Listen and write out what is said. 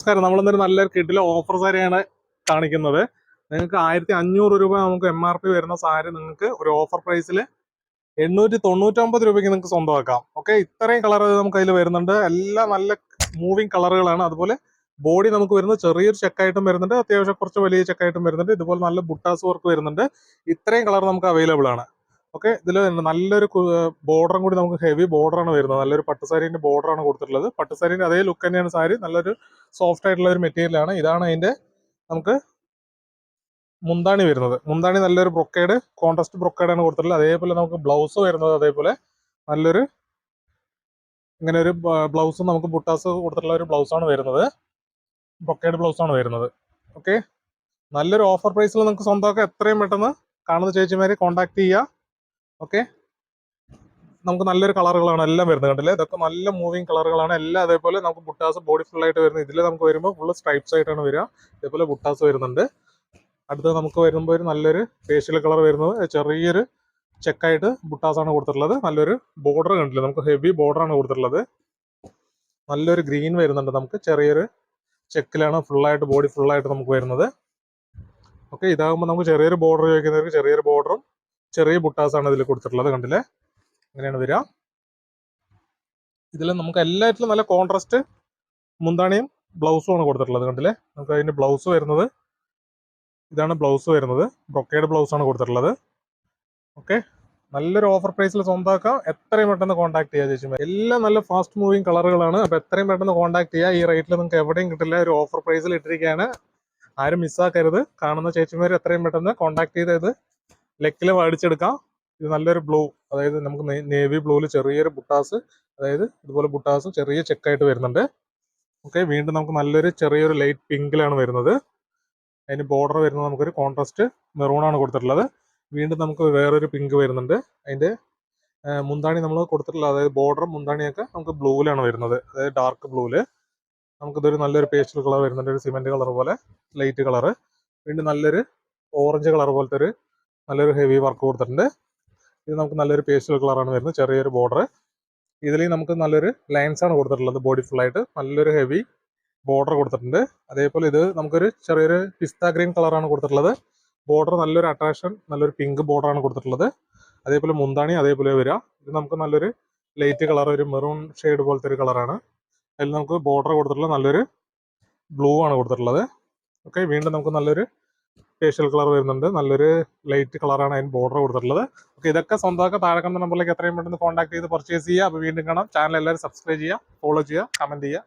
നമസ്കാരം. നമ്മളെന്നൊരു നല്ലൊരു കിഡിലെ ഓഫർ സാരിയാണ് കാണിക്കുന്നത്. നിങ്ങൾക്ക് 1500 രൂപ നമുക്ക് MRP വരുന്ന സാരി നിങ്ങൾക്ക് ഒരു ഓഫർ പ്രൈസിൽ 899 രൂപയ്ക്ക് നിങ്ങൾക്ക് സ്വന്തമാക്കാം. ഓക്കെ, ഇത്രയും കളർ നമുക്ക് അതിൽ വരുന്നുണ്ട്. എല്ലാം നല്ല മൂവിങ് കളറുകളാണ്. അതുപോലെ ബോഡി നമുക്ക് വരുന്നത് ചെറിയൊരു ചെക്കായിട്ടും വരുന്നുണ്ട്, അത്യാവശ്യം കുറച്ച് വലിയ ചെക്കായിട്ടും വരുന്നുണ്ട്. ഇതുപോലെ നല്ല ബുട്ടാസ് വർക്ക് വരുന്നുണ്ട്. ഇത്രയും കളർ നമുക്ക് അവൈലബിൾ ആണ്. ഓക്കെ, ഇതിൽ നല്ലൊരു ബോർഡറും കൂടി നമുക്ക് ഹെവി ബോർഡറാണ് വരുന്നത്. നല്ലൊരു പട്ടുസാരീൻ്റെ ബോർഡറാണ് കൊടുത്തിട്ടുള്ളത്. പട്ടുസാരീൻ്റെ അതേ ലുക്ക് തന്നെയാണ് സാരി. നല്ലൊരു സോഫ്റ്റ് ആയിട്ടുള്ള ഒരു മെറ്റീരിയലാണ്. ഇതാണ് അതിൻ്റെ നമുക്ക് മുന്താണി വരുന്നത്. മുന്താണി നല്ലൊരു ബ്രൊക്കേഡ്, കോൺട്രാസ്റ്റ് ബ്രൊക്കേഡാണ് കൊടുത്തിട്ടുള്ളത്. അതേപോലെ നമുക്ക് ബ്ലൗസ് വരുന്നത് അതേപോലെ നല്ലൊരു ഇങ്ങനെ ഒരു ബ്ലൗസ് നമുക്ക് ബുട്ടാസ് കൊടുത്തിട്ടുള്ള ഒരു ബ്ലൗസാണ് വരുന്നത്. ബ്രൊക്കേഡ് ബ്ലൗസാണ് വരുന്നത്. ഓക്കെ, നല്ലൊരു ഓഫർ പ്രൈസിൽ നിങ്ങൾക്ക് സ്വന്തമാക്കാൻ എത്രയും പെട്ടെന്ന് കാണുന്ന ചേച്ചിമാരെ കോൺടാക്ട് ചെയ്യുക. ഓക്കെ, നമുക്ക് നല്ലൊരു കളറുകളാണ് എല്ലാം വരുന്നത്. കണ്ടില്ലേ, ഇതൊക്കെ നല്ല മൂവിങ് കളറുകളാണ് എല്ലാം. അതേപോലെ നമുക്ക് ബുട്ടാസ് ബോഡി ഫുൾ ആയിട്ട് വരുന്നത്. ഇതിൽ നമുക്ക് വരുമ്പോൾ ഫുള്ള് സ്ട്രൈപ്സ് ആയിട്ടാണ് വരിക. ഇതേപോലെ ബുട്ടാസ് വരുന്നുണ്ട്. അടുത്തത് നമുക്ക് വരുമ്പോൾ ഒരു നല്ലൊരു ഫേഷ്യൽ കളർ വരുന്നത് ചെറിയൊരു ചെക്കായിട്ട് ബുട്ടാസാണ് കൊടുത്തിട്ടുള്ളത്. നല്ലൊരു ബോർഡർ കണ്ടില്ലേ, നമുക്ക് ഹെവി ബോർഡറാണ് കൊടുത്തിട്ടുള്ളത്. നല്ലൊരു ഗ്രീൻ വരുന്നുണ്ട്. നമുക്ക് ചെറിയൊരു ചെക്കിലാണ് ഫുള്ളായിട്ട് ബോഡി ഫുള്ളായിട്ട് നമുക്ക് വരുന്നത്. ഓക്കെ, ഇതാകുമ്പോൾ നമുക്ക് ചെറിയൊരു ബോർഡർ ചോദിക്കുന്നവർക്ക് ചെറിയൊരു ബോർഡറും ചെറിയ ബുട്ടാസാണ് ഇതിൽ കൊടുത്തിട്ടുള്ളത്. കണ്ടില്ലേ, അങ്ങനെയാണ് വരിക. ഇതിൽ നമുക്ക് എല്ലാറ്റിലും നല്ല കോൺട്രാസ്റ്റ് മുന്താണിയും ബ്ലൗസും ആണ് കൊടുത്തിട്ടുള്ളത്. കണ്ടില്ലേ, നമുക്ക് അതിൻ്റെ ബ്ലൗസ് വരുന്നത് ഇതാണ്. ബ്ലൗസ് വരുന്നത് ബ്രൊക്കേഡ് ബ്ലൗസ് ആണ് കൊടുത്തിട്ടുള്ളത്. ഓക്കെ, നല്ലൊരു ഓഫർ പ്രൈസിൽ സ്വന്തമാക്കാം. എത്രയും പെട്ടെന്ന് കോൺടാക്ട് ചെയ്യുക ചേച്ചി. എല്ലാം നല്ല ഫാസ്റ്റ് മൂവിങ് കളറുകളാണ്. അപ്പോൾ എത്രയും പെട്ടെന്ന് കോൺടാക്ട് ചെയ്യുക. ഈ റേറ്റിൽ നിങ്ങൾക്ക് എവിടെയും കിട്ടില്ല. ഒരു ഓഫർ പ്രൈസിൽ ഇട്ടിരിക്കുകയാണ്. ആരും മിസ്സാക്കരുത്. കാണുന്ന ചേച്ചിമാർ എത്രയും പെട്ടെന്ന് കോൺടാക്ട് ചെയ്ത് ഇത് ലെക്കിൽ മേടിച്ചെടുക്കാം. ഇത് നല്ലൊരു ബ്ലൂ, അതായത് നമുക്ക് നേവി ബ്ലൂവിൽ ചെറിയൊരു ബുട്ടാസ്, അതായത് ഇതുപോലെ ബുട്ടാസ് ചെറിയ ചെക്കായിട്ട് വരുന്നുണ്ട്. ഓക്കെ, വീണ്ടും നമുക്ക് നല്ലൊരു ചെറിയൊരു ലൈറ്റ് പിങ്കിലാണ് വരുന്നത്. അതിന് ബോർഡർ വരുന്നത് നമുക്കൊരു കോൺട്രാസ്റ്റ് മെറൂണാണ് കൊടുത്തിട്ടുള്ളത്. വീണ്ടും നമുക്ക് വേറൊരു പിങ്ക് വരുന്നുണ്ട്. അതിൻ്റെ മുന്താണി നമ്മൾ കൊടുത്തിട്ടുള്ളത്, അതായത് ബോർഡറും മുന്താണിയൊക്കെ നമുക്ക് ബ്ലൂവിലാണ് വരുന്നത്, അതായത് ഡാർക്ക് ബ്ലൂവിൽ. നമുക്കിതൊരു നല്ലൊരു പേസ്റ്റൽ കളർ വരുന്നുണ്ട്, ഒരു സിമെൻറ്റ് കളർ പോലെ ലൈറ്റ് കളറ്. വീണ്ടും നല്ലൊരു ഓറഞ്ച് കളർ പോലത്തെ ഒരു നല്ലൊരു ഹെവി വർക്ക് കൊടുത്തിട്ടുണ്ട്. ഇത് നമുക്ക് നല്ലൊരു പേസ്റ്റൽ കളറാണ് വരുന്നത്, ചെറിയൊരു ബോർഡർ. ഇതിൽ നമുക്ക് നല്ലൊരു ലൈൻസാണ് കൊടുത്തിട്ടുള്ളത് ബോഡി ഫുള്ളായിട്ട്. നല്ലൊരു ഹെവി ബോർഡർ കൊടുത്തിട്ടുണ്ട്. അതേപോലെ ഇത് നമുക്കൊരു ചെറിയൊരു പിസ്ത ഗ്രീൻ കളറാണ് കൊടുത്തിട്ടുള്ളത്. ബോർഡർ നല്ലൊരു അട്രാക്ഷൻ, നല്ലൊരു പിങ്ക് ബോർഡറാണ് കൊടുത്തിട്ടുള്ളത്. അതേപോലെ മുന്താണി അതേപോലെ വരിക. ഇത് നമുക്ക് നല്ലൊരു ലൈറ്റ് കളർ, ഒരു മെറൂൺ ഷെയ്ഡ് പോലത്തെ ഒരു കളറാണ്. അതിൽ നമുക്ക് ബോർഡർ കൊടുത്തിട്ടുള്ളത് നല്ലൊരു ബ്ലൂ ആണ് കൊടുത്തിട്ടുള്ളത്. ഓക്കെ, വീണ്ടും നമുക്ക് നല്ലൊരു ഫേഷ്യൽ കളർ വരുന്നുണ്ട്. നല്ലൊരു ലൈറ്റ് കളറാണ് അതിന് ബോർഡർ കൊടുത്തിട്ടുള്ളത്. ഓക്കെ, ഇതൊക്കെ സ്വന്തമാക്കാൻ താഴെ കാണുന്ന നമ്പറിലേക്ക് എത്രയും പെട്ടെന്ന് കോൺടാക്ട് ചെയ്ത് പർച്ചേസ് ചെയ്യുക. അപ്പോൾ വീണ്ടും കാണാം. ചാനൽ എല്ലാവരും സബ്സ്ക്രൈബ് ചെയ്യുക, ഫോളോ ചെയ്യുക, കമൻറ്റ് ചെയ്യുക.